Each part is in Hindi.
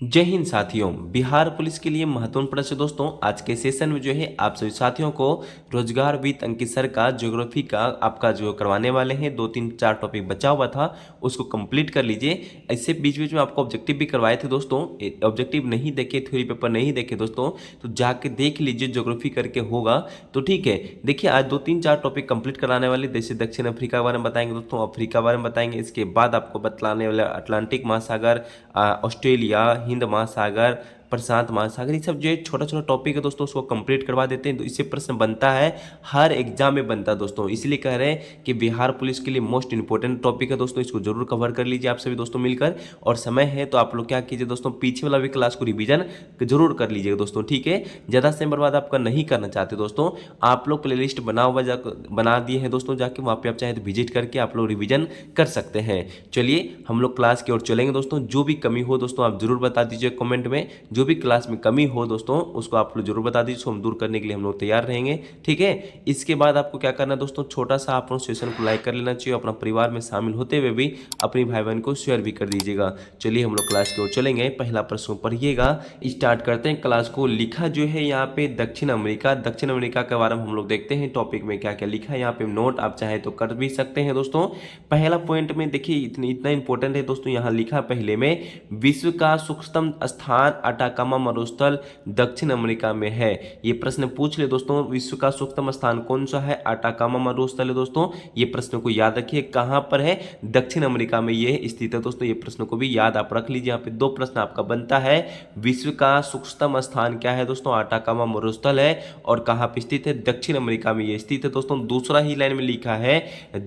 जय हिंद साथियों। बिहार पुलिस के लिए महत्वपूर्ण प्रश्न दोस्तों, आज के सेशन में जो है आप सभी साथियों को रोजगार विद अंकित सर का ज्योग्राफी का आपका जो करवाने वाले हैं। 2 3 4 टॉपिक बचा हुआ था, उसको कंप्लीट कर लीजिए। ऐसे बीच बीच में आपको ऑब्जेक्टिव भी करवाए थे दोस्तों। ऑब्जेक्टिव नहीं देखे, थ्योरी पेपर नहीं देखे दोस्तों, तो जाके देख लीजिए, ज्योग्राफी करके होगा तो ठीक है। देखिए आज 2 3 4 टॉपिक कंप्लीट कराने वाले, जैसे दक्षिण अफ्रीका के बारे में बताएंगे दोस्तों, अफ्रीका के बारे में बताएंगे। इसके बाद आपको बतलाने वाले अटलांटिक महासागर, ऑस्ट्रेलिया, हिंद महासागर, प्रशांत महासागर, ये सब जो है छोटा छोटा टॉपिक है दोस्तों, उसको कंप्लीट करवा देते हैं तो इससे प्रश्न बनता है, हर एग्जाम में बनता है दोस्तों। इसलिए कह रहे हैं कि बिहार पुलिस के लिए मोस्ट इंपॉर्टेंट टॉपिक है दोस्तों, इसको जरूर कवर कर लीजिए आप सभी दोस्तों मिलकर। और समय है तो आप लोग क्या कीजिए दोस्तों, पीछे वाला भी क्लास को रिवीजन जरूर कर लीजिएगा दोस्तों, ठीक है। ज़्यादा समय बर्बाद आपका नहीं करना चाहते दोस्तों, आप लोग प्ले लिस्ट बना दिए हैं दोस्तों, जाके वहाँ पे आप चाहे तो विजिट करके आप लोग रिवीजन कर सकते हैं। चलिए हम लोग क्लास की ओर चलेंगे दोस्तों। जो भी कमी हो दोस्तों आप जरूर बता दीजिए कमेंट में, जो भी क्लास में कमी हो दोस्तों उसको आप लोग जरूर बता दीजिए, उसको हम दूर करने के लिए हम लोग तैयार रहेंगे, ठीक है। इसके बाद आपको क्या करना है दोस्तों, छोटा सा आप लोग सेशन को लाइक कर लेना चाहिए, अपना परिवार में शामिल होते हुए भी अपनी भाई बहन को शेयर भी कर दीजिएगा। चलिए हम लोग क्लास की ओर चलेंगे। पहला प्रश्न पढ़िएगा, स्टार्ट करते हैं क्लास को। लिखा जो है यहाँ पे दक्षिण अमेरिका, दक्षिण अमेरिका के बारे में हम लोग देखते हैं टॉपिक में क्या क्या लिखा है। यहाँ पे नोट आप चाहे तो कर भी सकते हैं दोस्तों। पहला पॉइंट में देखिए, इतना इंपॉर्टेंट है दोस्तों, यहाँ लिखा पहले में, विश्व का सूक्ष्मतम स्थान अटाकामा मरुस्थल दक्षिण अमेरिका में है। ये प्रश्न पूछ ले दोस्तों, विश्व का सूक्ष्मतम स्थान कौन सा है, अटाकामा मरुस्थल है दोस्तों। ये प्रश्न को याद रखिए, कहां पर है, दक्षिण अमेरिका में ये स्थित है दोस्तों। ये प्रश्न को भी याद आप रख लीजिए। यहाँ पे 2 प्रश्न आपका बनता है, विश्व का सूक्ष्मतम स्थान क्या है दोस्तों, अटाकामा मरुस्थल है, और कहां पर स्थित है, दक्षिण अमेरिका में ये स्थित है दोस्तों। दूसरा ही लाइन में लिखा है,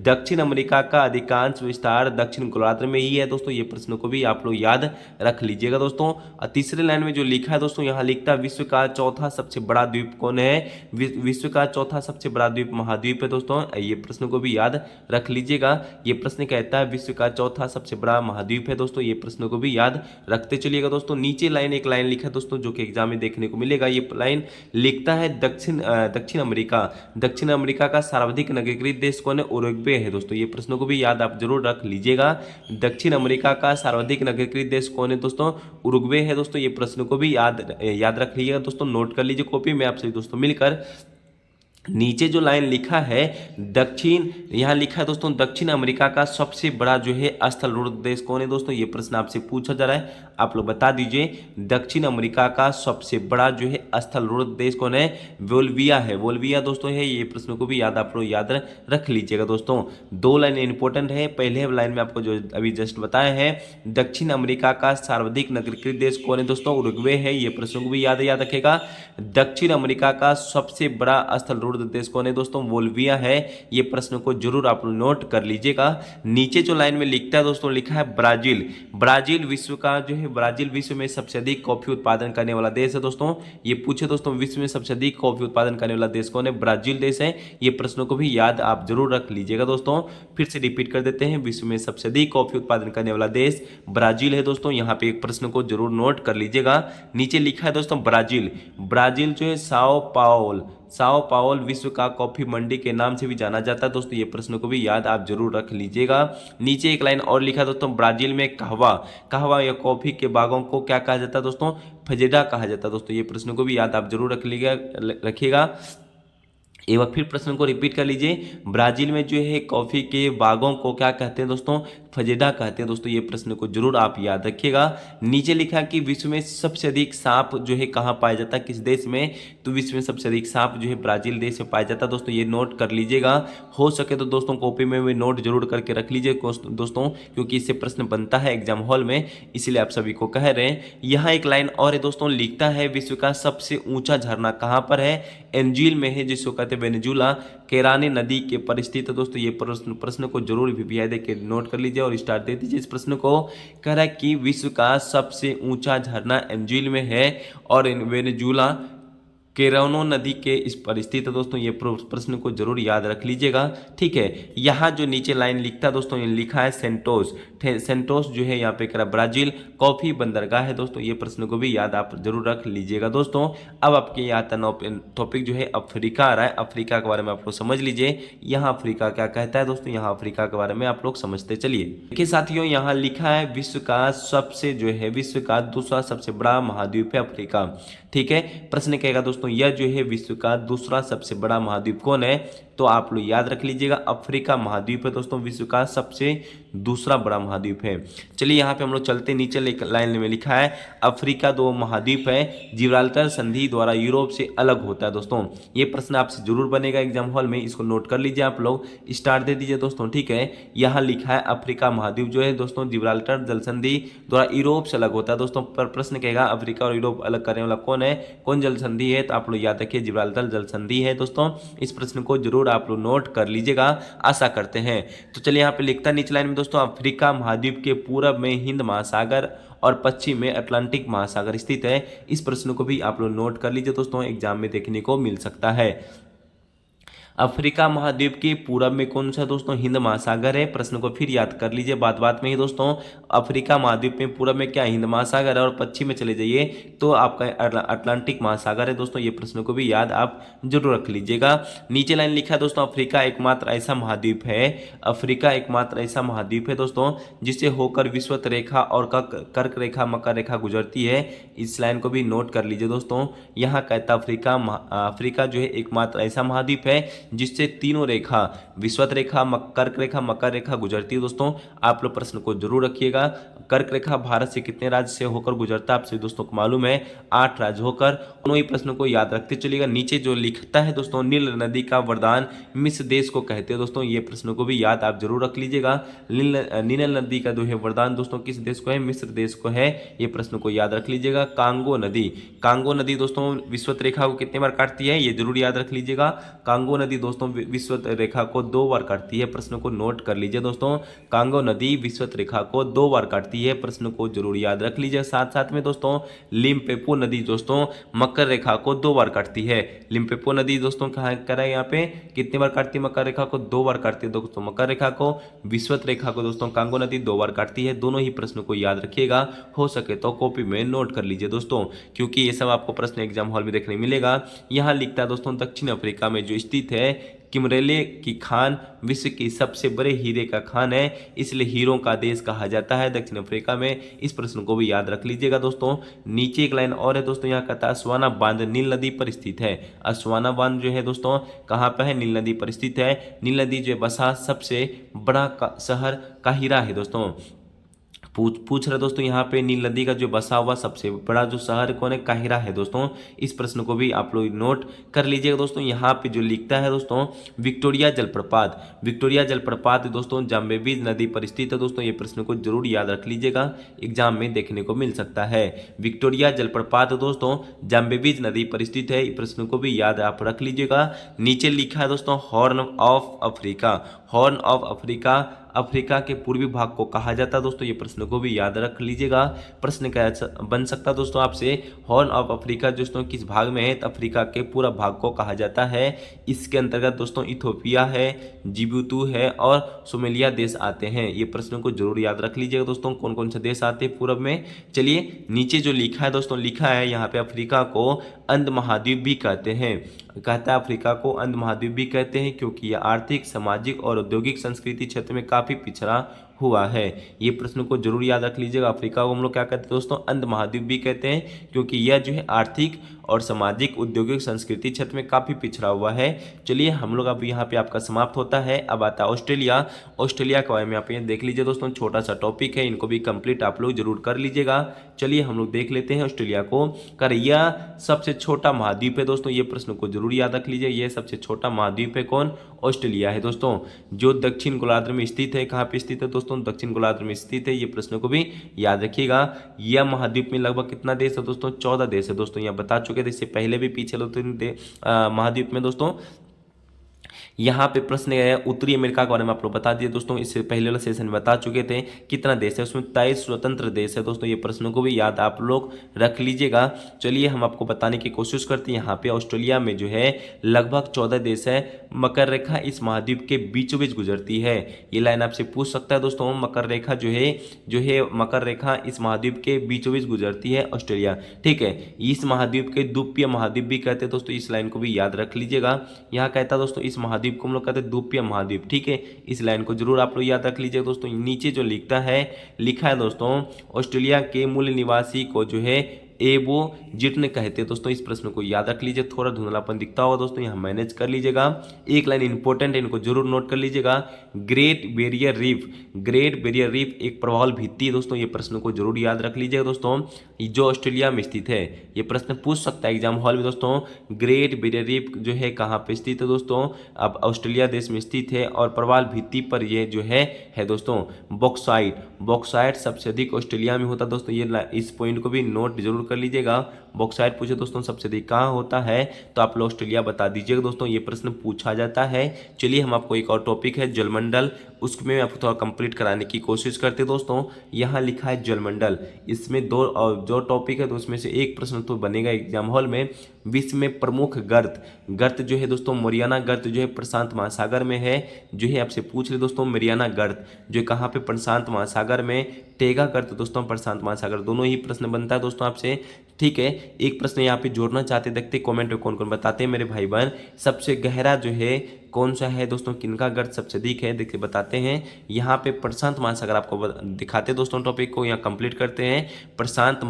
दक्षिण अमेरिका का अधिकांश विस्तार दक्षिण गोलार्ध में ही है दोस्तों। ये प्रश्न को भी आप लोग याद रख लीजिएगा दोस्तों। और तीसरे लाइन में जो लिखा है दोस्तों, यहाँ लिखता है, विश्व का चौथा सबसे बड़ा द्वीप कौन है, विश्व का चौथा सबसे बड़ा द्वीप महाद्वीप है दोस्तों। ये प्रश्न को भी याद रख लीजिएगा। ये प्रश्न कहता है विश्व का चौथा सबसे बड़ा महाद्वीप है दोस्तों। ये प्रश्न को भी याद रखते चलिएगा दोस्तों। नीचे लाइन एक लाइन लिखा है दोस्तों, जो कि एग्जाम में देखने को मिलेगा। ये लाइन लिखता है, दक्षिण अमेरिका, दक्षिण अमेरिका का सर्वाधिक नगरीकृत देश कौन है, उरुग्वे है दोस्तों। ये प्रश्न को भी याद आप जरूर रख लीजिएगा। दक्षिण अमेरिका का सर्वाधिक नगरीकृत देश कौन है दोस्तों, उरुग्वे है दोस्तों। ये प्रश्न को भी याद रख लीजिएगा दोस्तों, नोट कर लीजिए कॉपी में आप सभी दोस्तों मिलकर। नीचे जो लाइन लिखा है दक्षिण, यहाँ लिखा है दोस्तों, दक्षिण अमेरिका का सबसे बड़ा जो है स्थल रुद्र देश कौन है दोस्तों। ये प्रश्न आपसे पूछा जा रहा है, आप लोग बता दीजिए। दक्षिण अमेरिका का सबसे बड़ा जो है स्थल रुद्र देश कौन है, बोल्विया है, बोल्विया दोस्तों है। ये प्रश्न को भी आप लोग याद रख लीजिएगा दोस्तों। 2 लाइन इंपॉर्टेंट है। पहले लाइन में आपको जो अभी जस्ट बताया है, दक्षिण अमेरिका का सर्वाधिक नगरीकृत देश कौन है दोस्तों, उरुग्वे है। ये प्रश्न को भी याद रखेगा। दक्षिण अमेरिका का सबसे बड़ा स्थल देश कौन है दोस्तों, बोल्विया है। ये प्रश्न को जरूर आप नोट कर लीजिएगा। नीचे जो लाइन में लिखता है दोस्तों, लिखा है ब्राजील, ब्राजील विश्व का जो है, ब्राजील विश्व में सबसे अधिक कॉफी उत्पादन करने वाला देश है दोस्तों। ये पूछे दोस्तों, विश्व में सबसे अधिक कॉफी उत्पादन करने वाला देश कौन है, ब्राजील देश है। ये प्रश्नों को भी याद आप जरूर रख लीजिएगा दोस्तों। फिर से रिपीट कर देते हैं, विश्व में सबसे अधिक कॉफी उत्पादन करने वाला देश ब्राजील है दोस्तों। यहाँ पे एक प्रश्न को जरूर नोट कर लीजिएगा। नीचे लिखा है दोस्तों ब्राजील, ब्राजील जो है साओ पाओल, साओ पाओल विश्व का कॉफी मंडी के नाम से भी जाना जाता है दोस्तों। ये प्रश्न को भी याद आप जरूर रख लीजिएगा। नीचे एक लाइन और लिखा दोस्तों, ब्राजील में कहवा, कहवा या कॉफी के बागों को क्या कहा जाता है दोस्तों, फजेडा कहा जाता है दोस्तों। ये प्रश्न को भी याद आप जरूर रखिएगा। एक बार फिर प्रश्न को रिपीट कर लीजिए, ब्राजील में जो है कॉफी के बागों को क्या कहते हैं दोस्तों, फजेडा कहते हैं दोस्तों। ये प्रश्न को जरूर आप याद रखिएगा। नीचे लिखा कि विश्व में सबसे अधिक सांप जो है कहाँ पाया जाता है, किस देश में, तो विश्व में सबसे अधिक सांप जो है ब्राजील देश में पाया जाता है दोस्तों। ये नोट कर लीजिएगा। हो सके तो दोस्तों कॉपी में भी नोट जरूर करके रख लीजिए दोस्तों, क्योंकि इससे प्रश्न बनता है एग्जाम हॉल में, इसलिए आप सभी को कह रहे हैं। यहाँ एक लाइन और है दोस्तों, लिखता है विश्व का सबसे ऊंचा झरना कहाँ पर है, एंजिल में है, जिसको कहते हैं वेनेजुला, केराने नदी के पर स्थित है दोस्तों। ये प्रश्न को जरूर भी दे के नोट कर लीजिए और स्टार्ट दे दीजिए। इस प्रश्न को कह रहा है कि विश्व का सबसे ऊंचा झरना एंजिल में है और वेनेजुला केरोनो नदी के इस पर स्थित है दोस्तों। ये प्रश्न को जरूर याद रख लीजिएगा, ठीक है। यहाँ जो नीचे लाइन लिखता है दोस्तों, ये लिखा है सेंटोस। सेंटोस जो है यहाँ पे करा ब्राजील कॉफी बंदरगाह है दोस्तों। ये प्रश्न को भी याद आप जरूर रख लीजिएगा दोस्तों। अब आपके यहाँ टॉपिक जो है अफ्रीका आ रहा है। अफ्रीका के बारे में आप लोग समझ लीजिए, यहाँ अफ्रीका क्या कहता है दोस्तों, यहाँ अफ्रीका के बारे में आप लोग समझते चलिए। देखिए साथियों, यहाँ लिखा है विश्व का दूसरा सबसे बड़ा महाद्वीप है अफ्रीका, ठीक है। प्रश्न कहेगा दोस्तों, यह जो है विश्व का दूसरा सबसे बड़ा महाद्वीप कौन है, तो आप लोग याद रख लीजिएगा अफ्रीका महाद्वीप है दोस्तों, विश्व का सबसे दूसरा बड़ा महाद्वीप है। चलिए यहाँ पे हम लोग चलते, नीचे लाइन में लिखा है अफ्रीका दो महाद्वीप है, जिब्राल्टर संधि द्वारा यूरोप से अलग होता है दोस्तों। ये प्रश्न आपसे जरूर बनेगा एग्जाम हॉल में, इसको नोट कर लीजिए आप लोग, स्टार दे दीजिए दोस्तों, ठीक है। यहाँ लिखा है अफ्रीका महाद्वीप जो है दोस्तों जिब्राल्टर जल संधि द्वारा यूरोप से अलग होता है दोस्तों। पर प्रश्न कहेगा अफ्रीका और यूरोप अलग करने वाला कौन है, कौन जल संधि है, तो आप लोग याद रखिए जिब्राल्टर जल संधि है दोस्तों। इस प्रश्न को जरूर आप लोग नोट कर लीजिएगा, आशा करते हैं। तो चलिए यहाँ पे लिखता नीचे लाइन में दोस्तों, अफ्रीका महाद्वीप के पूरब में हिंद महासागर और पश्चिम में अटलांटिक महासागर स्थित है। इस प्रश्न को भी आप लोग नोट कर लीजिए दोस्तों, एग्जाम में देखने को मिल सकता है। अफ्रीका महाद्वीप के पूरब में कौन सा दोस्तों, हिंद महासागर है। प्रश्न को फिर याद कर लीजिए बात में ही दोस्तों, अफ्रीका महाद्वीप में पूरब में क्या हिंद महासागर है और पश्चिम में चले जाइए तो आपका अटलांटिक महासागर है दोस्तों। ये प्रश्न को भी याद आप जरूर रख लीजिएगा। नीचे लाइन लिखा है दोस्तों, अफ्रीका एकमात्र ऐसा महाद्वीप है, अफ्रीका एकमात्र ऐसा महाद्वीप है दोस्तों जिससे होकर विषुवत रेखा और कर्क रेखा मकर रेखा गुजरती है। इस लाइन को भी नोट कर लीजिए दोस्तों। यहाँ कहता अफ्रीका जो है एकमात्र ऐसा महाद्वीप है जिससे तीनों रेखा विषुवत रेखा कर्क रेखा मकर रेखा गुजरती है दोस्तों। आप लोग प्रश्न को जरूर रखिएगा। कर्क रेखा भारत से कितने राज्य से होकर गुजरता है, आप सभी दोस्तों को मालूम है, 8 राज्य होकर। दोनों ही प्रश्न को याद रखते चलिएगा। नीचे जो लिखता है दोस्तों, नील नदी का वरदान मिस्र देश को कहते हैं दोस्तों। ये प्रश्न को भी याद आप जरूर रख लीजिएगा। नील नदी का जो है वरदान दोस्तों किस देश को है, मिस्र देश को है। ये प्रश्न को याद रख लीजिएगा। कांगो नदी दोस्तों विषुवत रेखा को कितने बार काटती है, ये जरूर याद रख लीजिएगा। कांगो नदी दोस्तों विषुवत रेखा को 2 बार काटती है। प्रश्न को नोट कर लीजिए दोस्तों, कांगो नदी विषुवत रेखा को 2 बार काटती है। प्रश्न को जरूर याद रख लीजिए। साथ में दोस्तों लिम्पोपो नदी दोस्तों मकर रेखा को 2 बार काटती है। लिम्पोपो नदी दोस्तों कहाँ कर है, यहाँ पे कितने बार काटती है, मकर रेखा को 2 बार काटती है दोस्तों मकर रेखा को। विषुवत रेखा को दोस्तों कांगो नदी 2 बार काटती है। दोनों ही प्रश्न को याद रखिएगा, हो सके तो कॉपी में नोट कर लीजिए दोस्तों, क्योंकि ये सब आपको प्रश्न एग्जाम हॉल में देखने मिलेगा। यहाँ लिखता है दोस्तों, दक्षिण अफ्रीका में जो स्थित है किमरेले की खान विश्व की सबसे बड़े हीरे का खान है, इसलिए हीरों का देश कहा जाता है दक्षिण अफ्रीका में। इस प्रश्न को भी याद रख लीजिएगा दोस्तों। नीचे एक लाइन और है दोस्तों, यहाँ कहता है अस्वाना बांध नील नदी पर स्थित है। अस्वाना बांध जो है दोस्तों कहाँ पर है, नील नदी पर स्थित है। नील नदी जो बसा सबसे बड़ा शहर काहिरा है दोस्तों। पूछ रहे दोस्तों यहाँ पे नील नदी का जो बसा हुआ सबसे बड़ा जो शहर कौन है, काहिरा है दोस्तों। इस प्रश्न को भी आप लोग नोट कर लीजिएगा दोस्तों। यहाँ पे जो लिखता है दोस्तों, विक्टोरिया जलप्रपात दोस्तों जाम्बेबी नदी पर स्थित है दोस्तों। ये प्रश्न को जरूर याद रख लीजिएगा, एग्जाम में देखने को मिल सकता है। विक्टोरिया जलप्रपात दोस्तों जाम्बेबी नदी पर स्थित है। प्रश्न को भी याद आप रख लीजिएगा। नीचे लिखा है दोस्तों, हॉर्न ऑफ अफ्रीका अफ्रीका के पूर्वी भाग को कहा जाता है दोस्तों। ये प्रश्न को भी याद रख लीजिएगा। प्रश्न क्या बन सकता है दोस्तों आपसे, हॉर्न ऑफ अफ्रीका दोस्तों किस भाग में है, तो अफ्रीका के पूरा भाग को कहा जाता है। इसके अंतर्गत दोस्तों इथोपिया है, जिबूती है और सोमालिया देश आते हैं। ये प्रश्न को जरूर याद रख लीजिएगा दोस्तों, कौन कौन से देश आते हैं पूरब में। चलिए नीचे जो लिखा है दोस्तों, लिखा है यहाँ पे अफ्रीका को अंध महाद्वीप भी कहते हैं। कहता है अफ्रीका को अंध महाद्वीप भी कहते हैं क्योंकि यह आर्थिक, सामाजिक और औद्योगिक संस्कृति क्षेत्र में काफी पिछड़ा हुआ है। ये प्रश्न को जरूर याद रख लीजिएगा। अफ्रीका को हम लोग क्या कहते हैं दोस्तों, अंध महाद्वीप भी कहते हैं क्योंकि यह जो है आर्थिक और सामाजिक, औद्योगिक, संस्कृति क्षेत्र में काफी पिछड़ा हुआ है। चलिए हम लोग अब यहाँ पे आपका समाप्त होता है। अब आता है ऑस्ट्रेलिया के बारे में आप ये देख लीजिए दोस्तों, छोटा सा टॉपिक है, इनको भी कंप्लीट आप लोग जरूर कर लीजिएगा। चलिए हम लोग देख लेते हैं ऑस्ट्रेलिया को। यह सबसे छोटा महाद्वीप है दोस्तों। ये प्रश्न को जरूर याद रख लीजिए, यह सबसे छोटा महाद्वीप है कौन, ऑस्ट्रेलिया है दोस्तों, जो दक्षिण गोलार्ध में स्थित है। कहाँ पे स्थित है दोस्तों, दक्षिण गोलार्ध में स्थित है। ये प्रश्न को भी याद रखिएगा। यह महाद्वीप में लगभग कितना देश है दोस्तों, 14 देश है दोस्तों। यहाँ बता चुके थे इससे पहले भी, पीछे लोग महाद्वीप में दोस्तों यहाँ पे प्रश्न है उत्तरी अमेरिका के बारे में आप लोग बता दिए दोस्तों, इससे पहले वाले सेशन में बता चुके थे कितना देश है, उसमें 23 स्वतंत्र देश है दोस्तों। ये प्रश्नों को भी याद आप लोग रख लीजिएगा। चलिए हम आपको बताने की कोशिश करते हैं। यहाँ पे ऑस्ट्रेलिया में जो है लगभग 14 देश है। मकर रेखा इस महाद्वीप के बीचों बीच गुजरती है। ये लाइन आपसे पूछ सकता है दोस्तों, मकर रेखा जो है मकर रेखा इस महाद्वीप के बीचों बीच गुजरती है ऑस्ट्रेलिया, ठीक है। इस महाद्वीप के द्वीपीय महाद्वीप भी कहते हैं दोस्तों, इस लाइन को भी याद रख लीजिएगा। यहाँ कहता है दोस्तों इस महाद्वीप को हम लोग कहते हैं द्वीपीय महाद्वीप, ठीक है। इस लाइन को जरूर आप लोग याद रख लीजिए दोस्तों। नीचे जो लिखा है दोस्तों, ऑस्ट्रेलिया के मूल निवासी को जो है एबोरिजिन कहते हैं दोस्तों। इस प्रश्न को याद रख लीजिए, थोड़ा धुंधलापन दिखता होगा दोस्तों, यहाँ मैनेज कर लीजिएगा। एक लाइन इंपॉर्टेंट है, इनको जरूर नोट कर लीजिएगा। ग्रेट बैरियर रीफ एक प्रवाल भित्ति है दोस्तों। ये प्रश्न को जरूर याद रख लीजिएगा दोस्तों, जो ऑस्ट्रेलिया में स्थित है। ये प्रश्न पूछ सकता है एग्जाम हॉल में दोस्तों। ग्रेट बैरियर रीफ जो है कहाँ पे स्थित है दोस्तों, अब ऑस्ट्रेलिया देश में स्थित है। और प्रवाल भित्ति पर यह जो है दोस्तों बॉक्साइट सबसे अधिक ऑस्ट्रेलिया में होता है दोस्तों। ये इस पॉइंट को भी नोट जरूर कर लीजिएगा। बॉक्साइट पूछे दोस्तों सबसे अधिक कहाँ होता है, तो आप लोग ऑस्ट्रेलिया बता दीजिएगा दोस्तों। ये प्रश्न पूछा जाता है। चलिए हम आपको एक और टॉपिक है जलमंडल, उसमें आपको थोड़ा कंप्लीट कराने की कोशिश करते हैं दोस्तों। यहाँ लिखा है जलमंडल, इसमें दो टॉपिक है तो उसमें से एक प्रश्न तो बनेगा एग्जाम हॉल में। विश्व में प्रमुख गर्त जो है दोस्तों, मरियाना गर्त जो है प्रशांत महासागर में है। जो है आपसे पूछ ले दोस्तों, मरियाना गर्त जो कहाँ पे, प्रशांत महासागर में। टेगा गर्त दोस्तों प्रशांत महासागर, दोनों ही प्रश्न बनता है दोस्तों आपसे, ठीक है। एक प्रश्न यहाँ पे जोड़ना चाहते, देखते कमेंट में कौन कौन बताते हैं मेरे भाई बहन। सबसे गहरा जो है कौन सा है दोस्तों, किनका गर्त सबसे अधिक है, देखिए बताते हैं। यहाँ पे प्रशांत महासागर आपको दिखाते हैं दोस्तों। टॉपिक को यहाँ कंप्लीट करते हैं। प्रशांत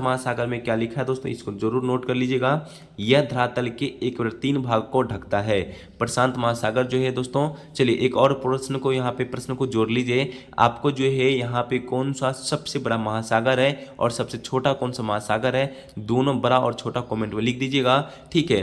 महासागर में क्या लिखा है दोस्तों, इसको जरूर नोट कर लीजिएगा। यह धरातल के 1/3 भाग को ढकता है, प्रशांत महासागर जो है दोस्तों। चलिए एक और प्रश्न को जोड़ लीजिए। आपको जो है यहाँ पे कौन सा सबसे बड़ा महासागर है और सबसे छोटा कौन सा महासागर है, दोनों बड़ा और छोटा कमेंट में लिख दीजिएगा, ठीक है।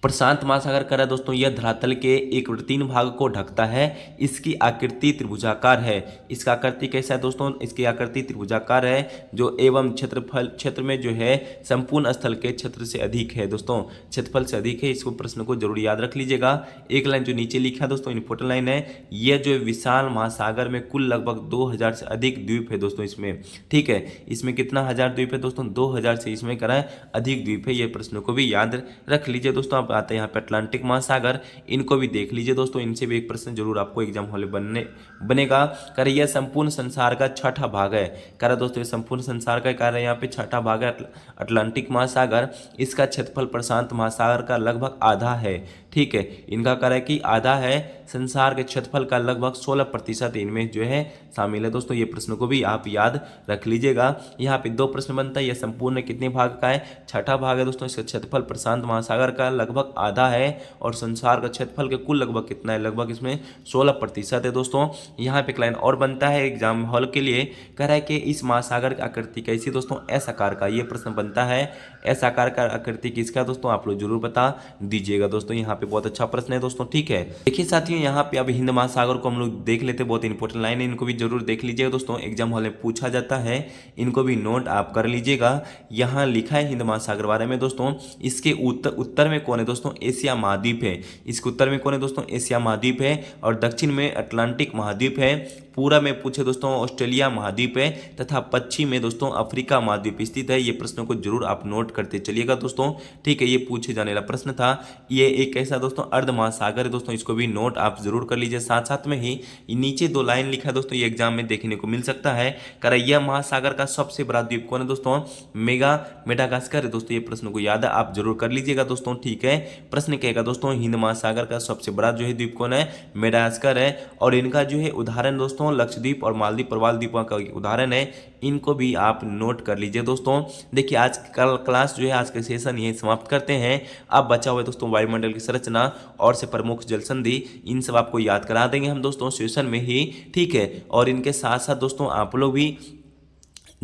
प्रशांत महासागर कह रहा है दोस्तों, यह धरातल के 1/3 भाग को ढकता है। इसकी आकृति त्रिभुजाकार है। इसका आकृति कैसा है दोस्तों, इसकी आकृति त्रिभुजाकार है, जो एवं क्षेत्र में जो है संपूर्ण स्थल के क्षेत्र से अधिक है दोस्तों, क्षेत्रफल से अधिक है। इसको प्रश्न को जरूर याद रख लीजिएगा। एक लाइन जो नीचे लिखा है दोस्तों, इंपॉर्टेंट लाइन है। यह जो विशाल महासागर में कुल लगभग 2000 से अधिक द्वीप है दोस्तों इसमें, ठीक है। इसमें कितना हजार द्वीप है दोस्तों, 2000 से इसमें करा है अधिक द्वीप है। ये प्रश्न को भी याद रख लीजिए दोस्तों। आप आते हैं यहाँ पे अटलांटिक महासागर, इनको भी देख लीजिए दोस्तों। इनसे भी एक प्रश्न जरूर आपको एग्जाम हॉल में बनेगा। कर यह संपूर्ण संसार का छठा भाग है, कर दोस्तों ये संपूर्ण संसार का कार्य यहाँ पे छठा भाग है अटलांटिक महासागर। इसका क्षेत्रफल प्रशांत महासागर का लगभग आधा है, ठीक है। इनका कार्य कि आधा है, संसार के क्षेत्रफल का लगभग 16% इनमें जो है शामिल है दोस्तों। ये प्रश्न को भी आप याद रख लीजिएगा। यहाँ पे दो प्रश्न बनता है, यह संपूर्ण कितने भाग का है, छठा भाग है दोस्तों। इसका क्षेत्रफल प्रशांत महासागर का लगभग आधा है और संसार का क्षेत्रफल के कुल लगभग कितना है, लगभग इसमें 16% है दोस्तों। यहाँ पे एक लाइन और बनता है एग्जाम हॉल के लिए, कह रहा है कि इस महासागर की आकृति कैसी दोस्तों, एस आकार का। ये प्रश्न बनता है, एस आकार का आकृति किसका दोस्तों, आप लोग जरूर बता दीजिएगा दोस्तों। यहाँ पे बहुत अच्छा प्रश्न है दोस्तों, ठीक है। देखिए साथियों यहाँ पे अब हिंद महासागर को हम लोग देख लेते हैं, बहुत इंपॉर्टेंट लाइन है, इनको भी जरूर देख लीजिएगा दोस्तों। एग्जाम हॉल में पूछा जाता है, इनको भी नोट आप कर लीजिएगा। यहाँ लिखा है हिंद महासागर बारे में दोस्तों। इसके उत्तर में कौन है दोस्तों, एशिया महाद्वीप है। इसके उत्तर में कौन है दोस्तों, एशिया महाद्वीप है। और दक्षिण में अटलांटिक महाद्वीप है। पूरा में पूछे दोस्तों ऑस्ट्रेलिया महाद्वीप है, तथा पश्चिम में दोस्तों अफ्रीका महाद्वीप स्थित है। ये प्रश्नों को जरूर आप नोट करते चलिएगा दोस्तों, ठीक है। ये पूछे जाने वाला प्रश्न था। ये एक ऐसा दोस्तों अर्ध महासागर है दोस्तों, इसको भी नोट आप जरूर कर लीजिए। साथ साथ में ही नीचे दो लाइन लिखा है दोस्तों, ये एग्जाम में देखने को मिल सकता है। यह महासागर का सबसे बड़ा द्वीप कौन है दोस्तों, मेडागास्कर है दोस्तों। ये प्रश्न को याद है, आप जरूर कर लीजिएगा दोस्तों, ठीक है। प्रश्न कहेगा दोस्तों हिंद महासागर का सबसे बड़ा जो है द्वीप कौन है, मेडागास्कर है। और इनका जो है उदाहरण दोस्तों लक्षद्वीप और मालदीव प्रवाल द्वीपों का उदाहरण है। इनको भी आप नोट कर लीजिए दोस्तों। देखिए आज कल क्लास जो है, आज का सेशन यही समाप्त करते हैं। अब बचा हुआ दोस्तों वायुमंडल की संरचना और से प्रमुख जल संधि, इन सब आपको याद करा देंगे हम दोस्तों सेशन में ही, ठीक है। और इनके साथ साथ दोस्तों आप लोग भी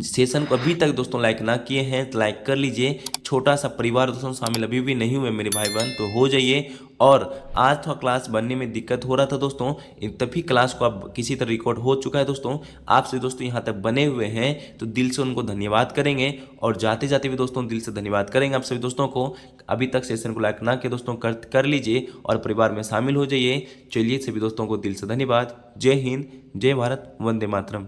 सेशन को अभी तक दोस्तों लाइक ना किए हैं तो लाइक कर लीजिए। छोटा सा परिवार दोस्तों शामिल अभी भी नहीं हुए मेरे भाई बहन, तो हो जाइए। और आज थोड़ा क्लास बनने में दिक्कत हो रहा था दोस्तों, तभी क्लास को अब किसी तरह रिकॉर्ड हो चुका है दोस्तों। आप सभी दोस्तों यहाँ तक बने हुए हैं तो दिल से उनको धन्यवाद करेंगे, और जाते जाते भी दोस्तों दिल से धन्यवाद करेंगे आप सभी दोस्तों को। अभी तक सेशन को लाइक ना किए दोस्तों कर लीजिए और परिवार में शामिल हो जाइए। चलिए सभी दोस्तों को दिल से धन्यवाद। जय हिंद, जय भारत, वंदे मातरम।